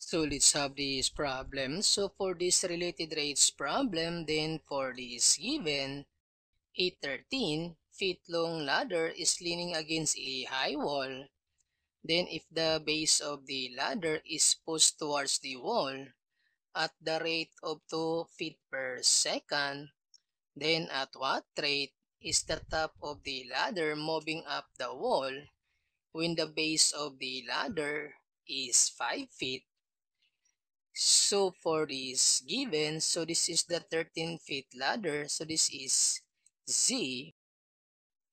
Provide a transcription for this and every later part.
So let's have this problem. So for this related rates problem, then for this given, a 13 feet long ladder is leaning against a high wall. Then if the base of the ladder is pushed towards the wall at the rate of 2 feet per second, then at what rate is the top of the ladder moving up the wall when the base of the ladder is 5 feet? So for this given, so this is the 13 feet ladder. So this is Z,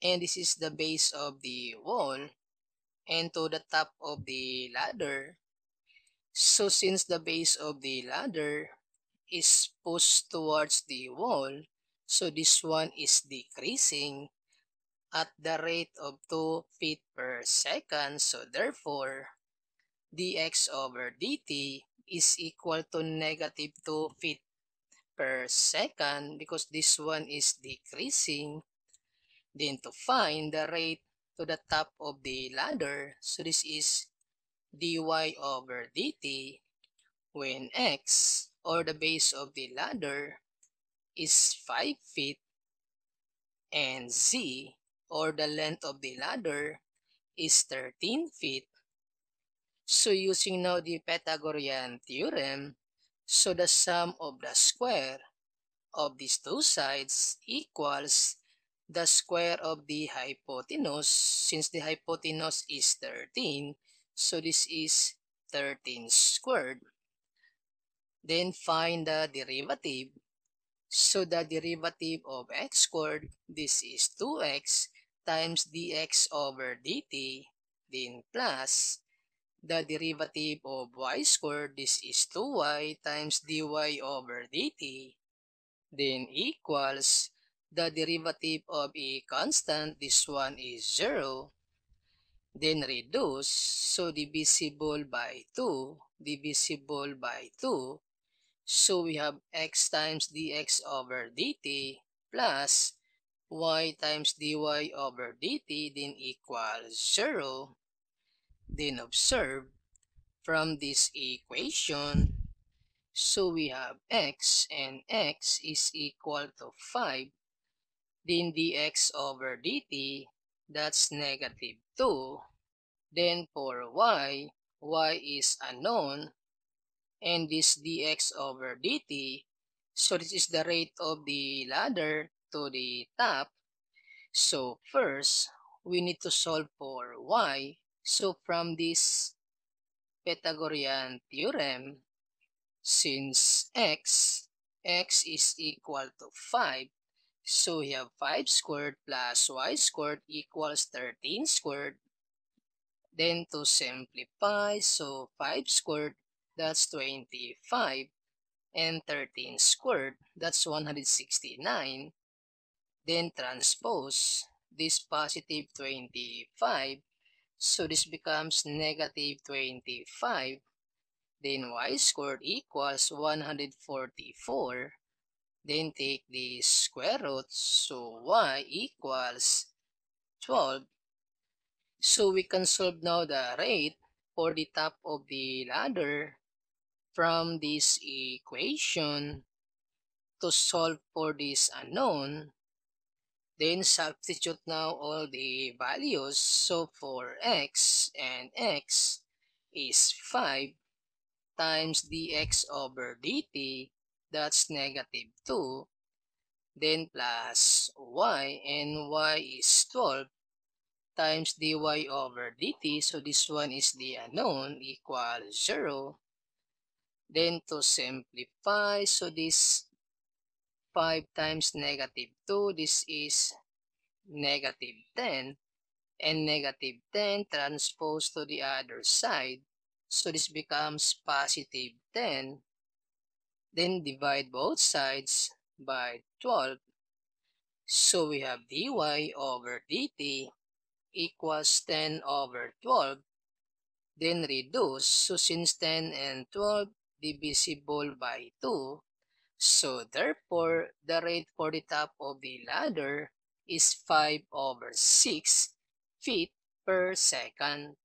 and this is the base of the wall and to the top of the ladder. So since the base of the ladder is pushed towards the wall, so this one is decreasing at the rate of 2 feet per second. So therefore, dx over dt is equal to negative 2 feet per second because this one is decreasing. Then to find the rate to the top of the ladder, so this is dy over dt when x, or the base of the ladder, is 5 feet and z, or the length of the ladder, is 13 feet. So using now the Pythagorean theorem, so the sum of the square of these two sides equals the square of the hypotenuse. Since the hypotenuse is 13, so this is 13 squared. Then find the derivative. So the derivative of x squared, this is 2x times dx over dt, then plus the derivative of y squared, this is 2y times dy over dt, then equals the derivative of a constant, this one is 0, then reduce, so divisible by 2, divisible by 2, so we have x times dx over dt plus y times dy over dt, then equals 0. Then observe from this equation, so we have x, and x is equal to 5. Then dx over dt, that's negative 2. Then for y is unknown, and this dx over dt, so this is the rate of the ladder to the top. So first, we need to solve for y. So from this Pythagorean theorem, since x is equal to 5, so we have 5 squared plus y squared equals 13 squared. Then to simplify, so 5 squared, that's 25, and 13 squared, that's 169. Then transpose this positive 25, so this becomes negative 25. Then y squared equals 144. Then take the square root, so y equals 12. So we can solve now the rate for the top of the ladder from this equation to solve for this unknown. Then substitute now all the values. So for x, and x is 5 times dx over dt, that's negative 2. Then plus y, and y is 12 times dy over dt, so this one is the unknown, equals 0. Then to simplify, so this 5 times negative 2, this is negative 10, and negative 10 transpose to the other side, so this becomes positive 10. Then divide both sides by 12, so we have dy over dt equals 10 over 12. Then reduce, so since 10 and 12 divisible by 2, so therefore the rate for the top of the ladder is 5 over 6 feet per second.